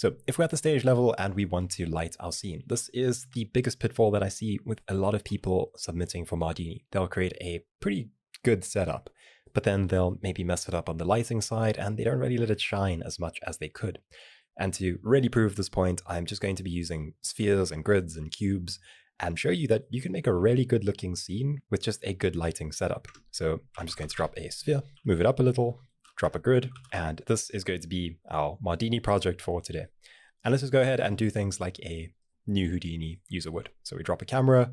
So if we're at the stage level and we want to light our scene, this is the biggest pitfall that I see with a lot of people submitting for Mardini. They'll create a pretty good setup, but then they'll maybe mess it up on the lighting side and they don't really let it shine as much as they could. And to really prove this point, I'm just going to be using spheres and grids and cubes and show you that you can make a really good looking scene with just a good lighting setup. So I'm just going to drop a sphere, move it up a little, drop a grid, and this is going to be our Mardini project for today. And let's just go ahead and do things like a new Houdini user would. So we drop a camera,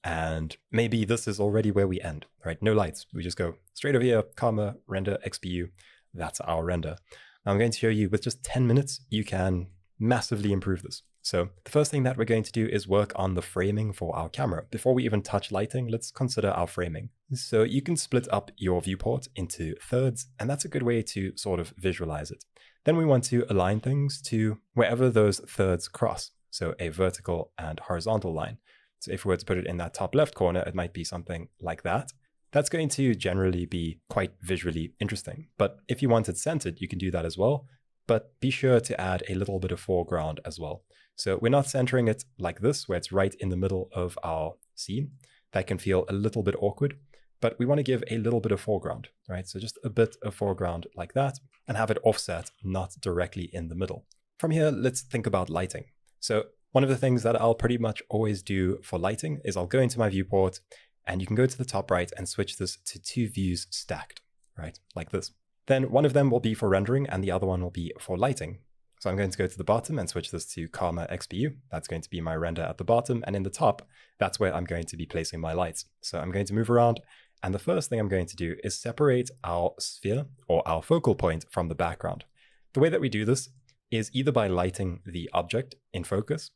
and maybe this is already where we end, right? No lights. We just go straight over here, comma, render XPU. That's our render. Now I'm going to show you with just 10 minutes, you can massively improve this. So the first thing that we're going to do is work on the framing for our camera. Before we even touch lighting, let's consider our framing. So you can split up your viewport into thirds, and that's a good way to sort of visualize it. Then we want to align things to wherever those thirds cross. So a vertical and horizontal line. So if we were to put it in that top left corner, it might be something like that. That's going to generally be quite visually interesting. But if you want it centered, you can do that as well. But be sure to add a little bit of foreground as well. So we're not centering it like this, where it's right in the middle of our scene. That can feel a little bit awkward, but we want to give a little bit of foreground, right? So just a bit of foreground like that and have it offset, not directly in the middle. From here, let's think about lighting. So one of the things that I'll pretty much always do for lighting is I'll go into my viewport and you can go to the top right and switch this to 2 views stacked, right? Like this. Then one of them will be for rendering and the other one will be for lighting. So I'm going to go to the bottom and switch this to comma XPU. That's going to be my render at the bottom. And in the top, that's where I'm going to be placing my lights. So I'm going to move around. And the first thing I'm going to do is separate our sphere or our focal point from the background. The way that we do this is either by lighting the object in focus,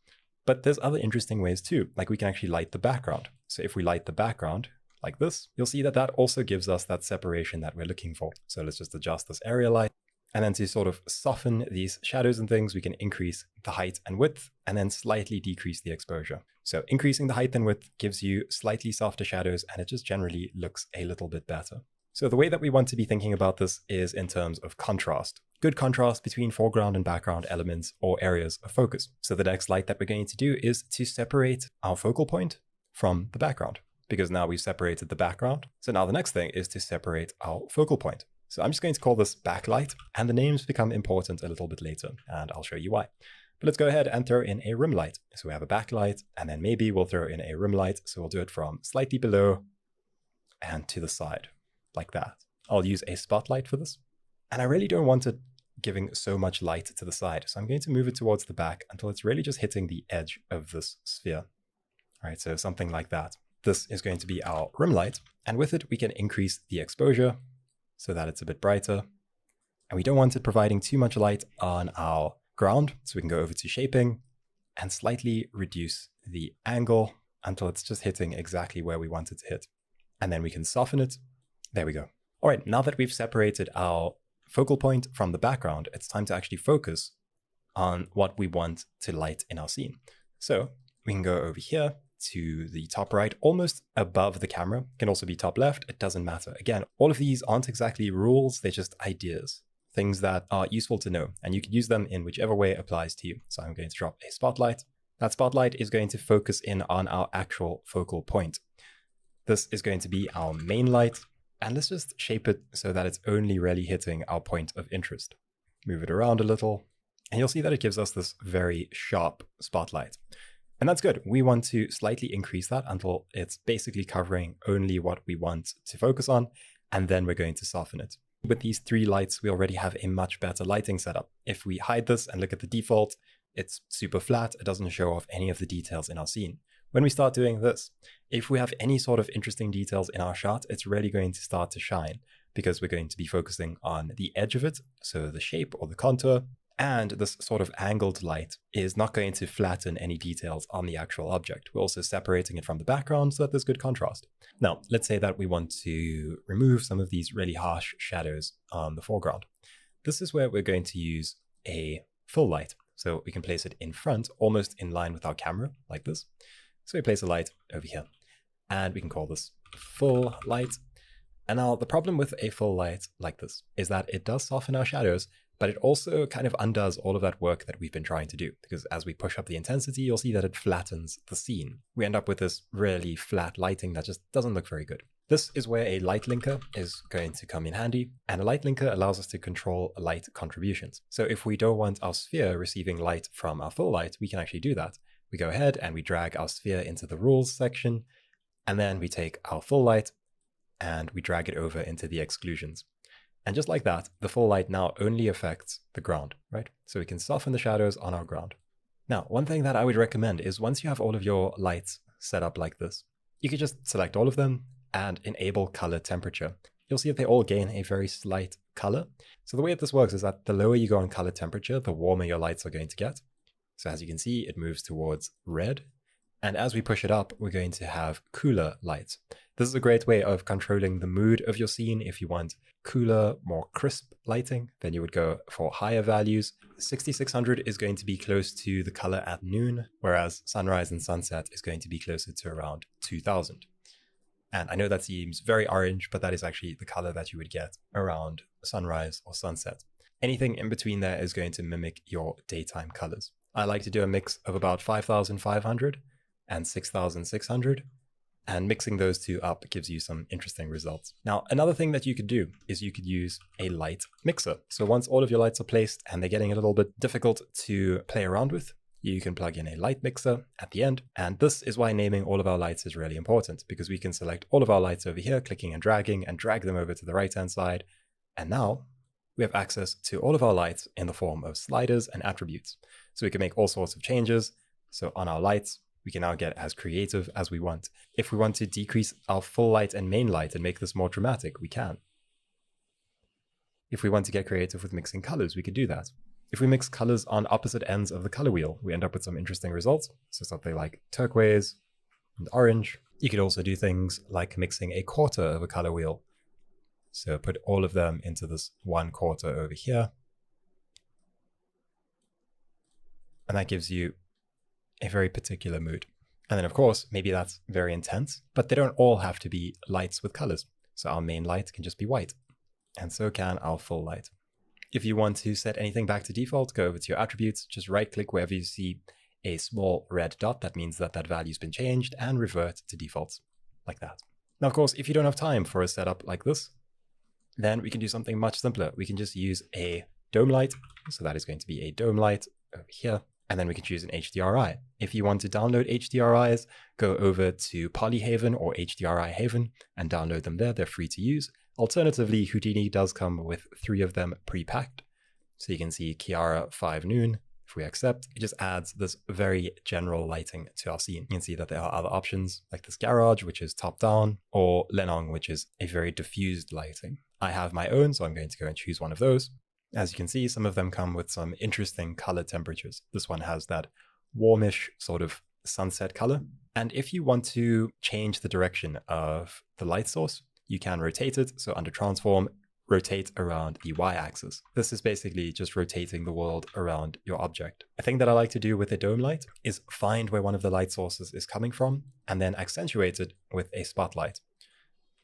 but there's other interesting ways too. Like we can actually light the background. So if we light the background like this, you'll see that that also gives us that separation that we're looking for. So let's just adjust this area light. And then to sort of soften these shadows and things, we can increase the height and width and then slightly decrease the exposure. So increasing the height and width gives you slightly softer shadows and it just generally looks a little bit better. So the way that we want to be thinking about this is in terms of contrast. Good contrast between foreground and background elements or areas of focus. So the next light that we're going to do is to separate our focal point from the background, because now we've separated the background. So now the next thing is to separate our focal point. So I'm just going to call this backlight, and the names become important a little bit later, and I'll show you why. But let's go ahead and throw in a rim light. So we have a backlight, and then maybe we'll throw in a rim light. So we'll do it from slightly below and to the side, like that. I'll use a spotlight for this. And I really don't want it giving so much light to the side. So I'm going to move it towards the back until it's really just hitting the edge of this sphere. All right, so something like that. This is going to be our rim light, and with it, we can increase the exposure so that it's a bit brighter. And we don't want it providing too much light on our ground, so we can go over to shaping and slightly reduce the angle until it's just hitting exactly where we want it to hit. And then we can soften it. There we go. All right, now that we've separated our focal point from the background, it's time to actually focus on what we want to light in our scene. So we can go over here to the top right, almost above the camera. It can also be top left, it doesn't matter. Again, all of these aren't exactly rules, they're just ideas, things that are useful to know, and you can use them in whichever way applies to you. So I'm going to drop a spotlight. That spotlight is going to focus in on our actual focal point. This is going to be our main light, and let's just shape it so that it's only really hitting our point of interest. Move it around a little, and you'll see that it gives us this very sharp spotlight. And that's good. We want to slightly increase that until it's basically covering only what we want to focus on, and then we're going to soften it. With these 3 lights, we already have a much better lighting setup. If we hide this and look at the default, it's super flat. It doesn't show off any of the details in our scene. When we start doing this, if we have any sort of interesting details in our shot, it's really going to start to shine because we're going to be focusing on the edge of it, so the shape or the contour. And this sort of angled light is not going to flatten any details on the actual object. We're also separating it from the background so that there's good contrast. Now, let's say that we want to remove some of these really harsh shadows on the foreground. This is where we're going to use a full light. So we can place it in front, almost in line with our camera, like this. So we place a light over here, and we can call this full light. And now the problem with a full light like this is that it does soften our shadows, But it also kind of undoes all of that work that we've been trying to do, because as we push up the intensity, you'll see that it flattens the scene. We end up with this really flat lighting that just doesn't look very good. This is where a light linker is going to come in handy, and a light linker allows us to control light contributions. So if we don't want our sphere receiving light from our full light, we can actually do that. We go ahead and we drag our sphere into the rules section, and then we take our full light and we drag it over into the exclusions. And just like that, the full light now only affects the ground, right? So we can soften the shadows on our ground. Now, one thing that I would recommend is once you have all of your lights set up like this, you can just select all of them and enable color temperature. You'll see that they all gain a very slight color. So the way that this works is that the lower you go on color temperature, the warmer your lights are going to get. So as you can see, it moves towards red. And as we push it up, we're going to have cooler lights. This is a great way of controlling the mood of your scene. If you want cooler, more crisp lighting, then you would go for higher values. 6600 is going to be close to the color at noon, whereas sunrise and sunset is going to be closer to around 2000. And I know that seems very orange, but that is actually the color that you would get around sunrise or sunset. Anything in between there is going to mimic your daytime colors. I like to do a mix of about 5500 and 6600, and mixing those two up gives you some interesting results. Now, another thing that you could do is you could use a light mixer. So once all of your lights are placed and they're getting a little bit difficult to play around with, you can plug in a light mixer at the end. And this is why naming all of our lights is really important, because we can select all of our lights over here, clicking and drag them over to the right-hand side. And now we have access to all of our lights in the form of sliders and attributes. So we can make all sorts of changes. So on our lights, we can now get as creative as we want. If we want to decrease our full light and main light and make this more dramatic, we can. If we want to get creative with mixing colors, we could do that. If we mix colors on opposite ends of the color wheel, we end up with some interesting results. So something like turquoise and orange. You could also do things like mixing a quarter of a color wheel. So put all of them into this one quarter over here. And that gives you a very particular mood. And then of course, maybe that's very intense, but they don't all have to be lights with colors. So our main light can just be white, and so can our full light. If you want to set anything back to default, go over to your attributes, just right click wherever you see a small red dot. That means that that value's been changed, and revert to defaults like that. Now, of course, if you don't have time for a setup like this, then we can do something much simpler. We can just use a dome light. So that is going to be a dome light over here. And then we can choose an HDRI. If you want to download HDRIs, go over to Polyhaven or HDRI Haven and download them there. They're free to use. Alternatively, Houdini does come with 3 of them pre-packed. So you can see Kiara 5 noon. If we accept, it just adds this very general lighting to our scene. You can see that there are other options like this garage, which is top down, or Lenong, which is a very diffused lighting. I have my own, so I'm going to go and choose one of those. As you can see, some of them come with some interesting color temperatures. This one has that warmish sort of sunset color. And if you want to change the direction of the light source, you can rotate it. So under transform, rotate around the y-axis. This is basically just rotating the world around your object. A thing that I like to do with a dome light is find where one of the light sources is coming from and then accentuate it with a spotlight.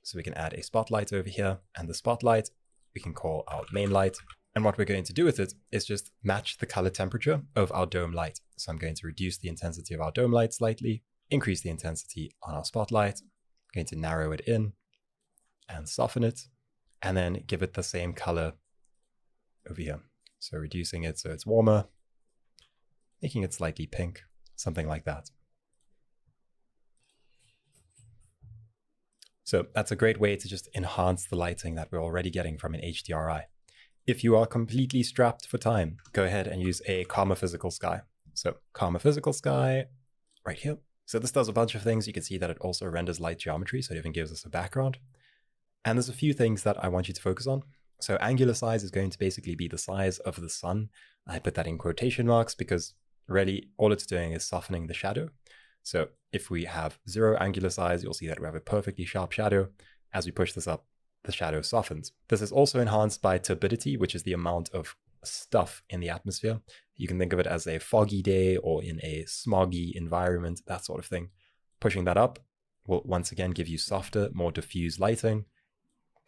So we can add a spotlight over here, and the spotlight we can call our main light. And what we're going to do with it is just match the color temperature of our dome light. So I'm going to reduce the intensity of our dome light slightly, increase the intensity on our spotlight, I'm going to narrow it in and soften it, and then give it the same color over here. So reducing it so it's warmer, making it slightly pink, something like that. So that's a great way to just enhance the lighting that we're already getting from an HDRI. If you are completely strapped for time, go ahead and use a Karma Physical Sky. So Karma Physical Sky right here. So this does a bunch of things. You can see that it also renders light geometry, so it even gives us a background. And there's a few things that I want you to focus on. So angular size is going to basically be the size of the sun. I put that in quotation marks because really all it's doing is softening the shadow. So if we have 0 angular size, you'll see that we have a perfectly sharp shadow. As we push this up, the shadow softens. This is also enhanced by turbidity, which is the amount of stuff in the atmosphere. You can think of it as a foggy day or in a smoggy environment, that sort of thing. Pushing that up will once again give you softer, more diffuse lighting.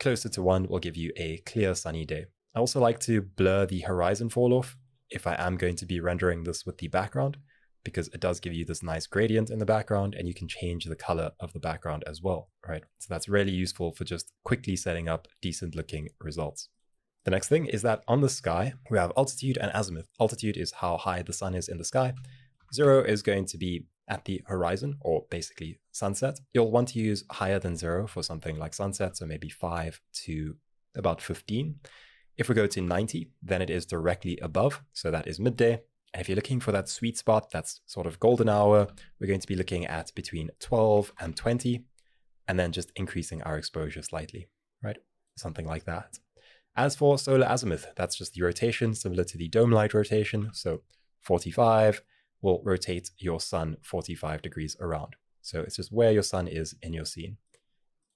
Closer to 1 will give you a clear sunny day. I also like to blur the horizon fall off if I am going to be rendering this with the background, because it does give you this nice gradient in the background and you can change the color of the background as well, right? So that's really useful for just quickly setting up decent looking results. The next thing is that on the sky, we have altitude and azimuth. Altitude is how high the sun is in the sky. 0 is going to be at the horizon, or basically sunset. You'll want to use higher than 0 for something like sunset, so maybe 5 to about 15. If we go to 90, then it is directly above, so that is midday. And if you're looking for that sweet spot, that's sort of golden hour, we're going to be looking at between 12 and 20, and then just increasing our exposure slightly, right? Something like that. As for solar azimuth, that's just the rotation, similar to the dome light rotation. So 45 will rotate your sun 45 degrees around. So it's just where your sun is in your scene.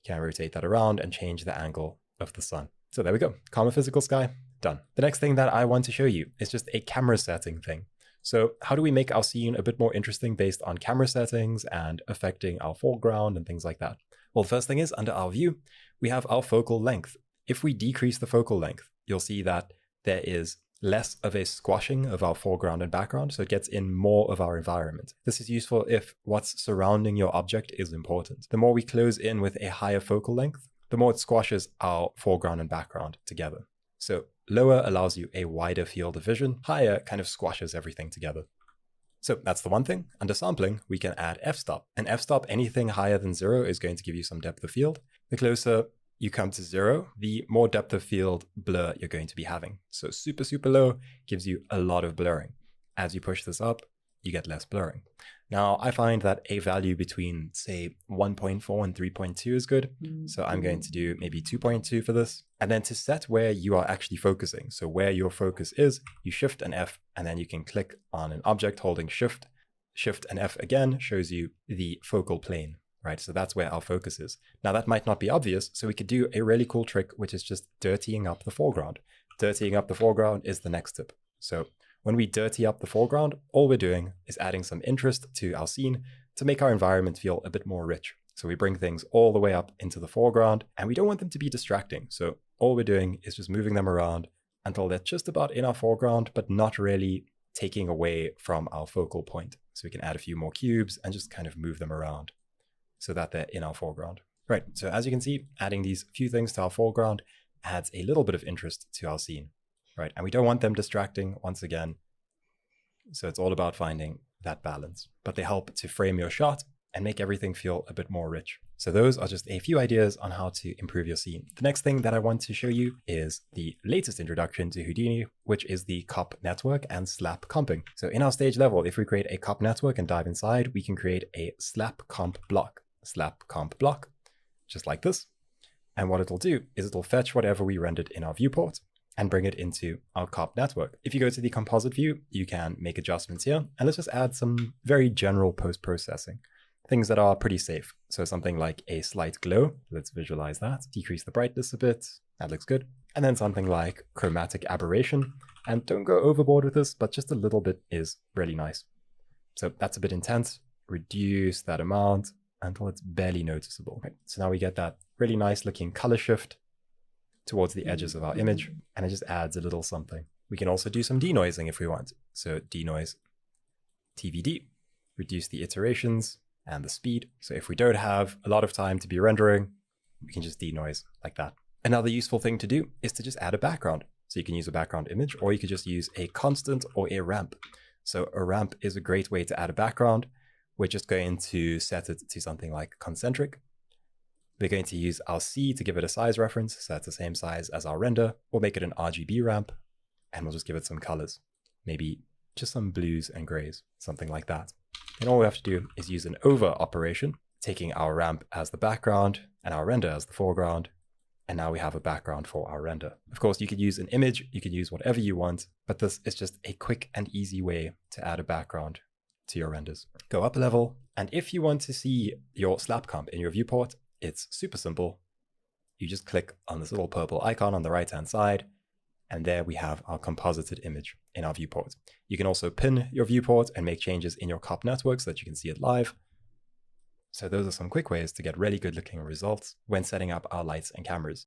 You can rotate that around and change the angle of the sun. So there we go. Calmer physical sky, done. The next thing that I want to show you is just a camera setting thing. So how do we make our scene a bit more interesting based on camera settings and affecting our foreground and things like that? Well, the first thing is under our view, we have our focal length. If we decrease the focal length, you'll see that there is less of a squashing of our foreground and background, so it gets in more of our environment. This is useful if what's surrounding your object is important. The more we close in with a higher focal length, the more it squashes our foreground and background together. So lower allows you a wider field of vision, higher kind of squashes everything together. So that's the one thing. Under sampling, we can add f-stop. And f-stop, anything higher than 0 is going to give you some depth of field. The closer you come to 0, the more depth of field blur you're going to be having. So super, super low gives you a lot of blurring. As you push this up, you get less blurring. Now, I find that a value between, say, 1.4 and 3.2 is good. So I'm going to do maybe 2.2 for this. And then to set where you are actually focusing, so where your focus is, you Shift and F, and then you can click on an object holding Shift. Shift and F again shows you the focal plane, right? So that's where our focus is. Now, that might not be obvious, so we could do a really cool trick, which is just dirtying up the foreground. Dirtying up the foreground is the next tip. So when we dirty up the foreground, all we're doing is adding some interest to our scene to make our environment feel a bit more rich. So we bring things all the way up into the foreground, and we don't want them to be distracting. So all we're doing is just moving them around until they're just about in our foreground, but not really taking away from our focal point. So we can add a few more cubes and just kind of move them around so that they're in our foreground. Right, so as you can see, adding these few things to our foreground adds a little bit of interest to our scene. Right, and we don't want them distracting once again. So it's all about finding that balance. But they help to frame your shot and make everything feel a bit more rich. So those are just a few ideas on how to improve your scene. The next thing that I want to show you is the latest introduction to Houdini, which is the cop network and slap comping. So in our stage level, if we create a cop network and dive inside, we can create a slap comp block. Slap comp block, just like this. And what it'll do is it'll fetch whatever we rendered in our viewport and bring it into our cop network. If you go to the composite view, you can make adjustments here. And let's just add some very general post-processing, things that are pretty safe. So something like a slight glow, let's visualize that. Decrease the brightness a bit, that looks good. And then something like chromatic aberration. And don't go overboard with this, but just a little bit is really nice. So that's a bit intense. Reduce that amount until it's barely noticeable. Right. So now we get that really nice looking color shift towards the edges of our image, and it just adds a little something. We can also do some denoising if we want. So denoise TVD, reduce the iterations and the speed. So if we don't have a lot of time to be rendering, we can just denoise like that. Another useful thing to do is to just add a background. So you can use a background image, or you could just use a constant or a ramp. So a ramp is a great way to add a background. We're just going to set it to something like concentric. We're going to use our C to give it a size reference, so that's the same size as our render. We'll make it an RGB ramp, and we'll just give it some colors. Maybe just some blues and grays, something like that. And all we have to do is use an over operation, taking our ramp as the background and our render as the foreground. And now we have a background for our render. Of course, you could use an image, you could use whatever you want, but this is just a quick and easy way to add a background to your renders. Go up a level, and if you want to see your slap comp in your viewport, it's super simple. You just click on this little purple icon on the right-hand side, and there we have our composited image in our viewport. You can also pin your viewport and make changes in your cop network so that you can see it live. So those are some quick ways to get really good looking results when setting up our lights and cameras.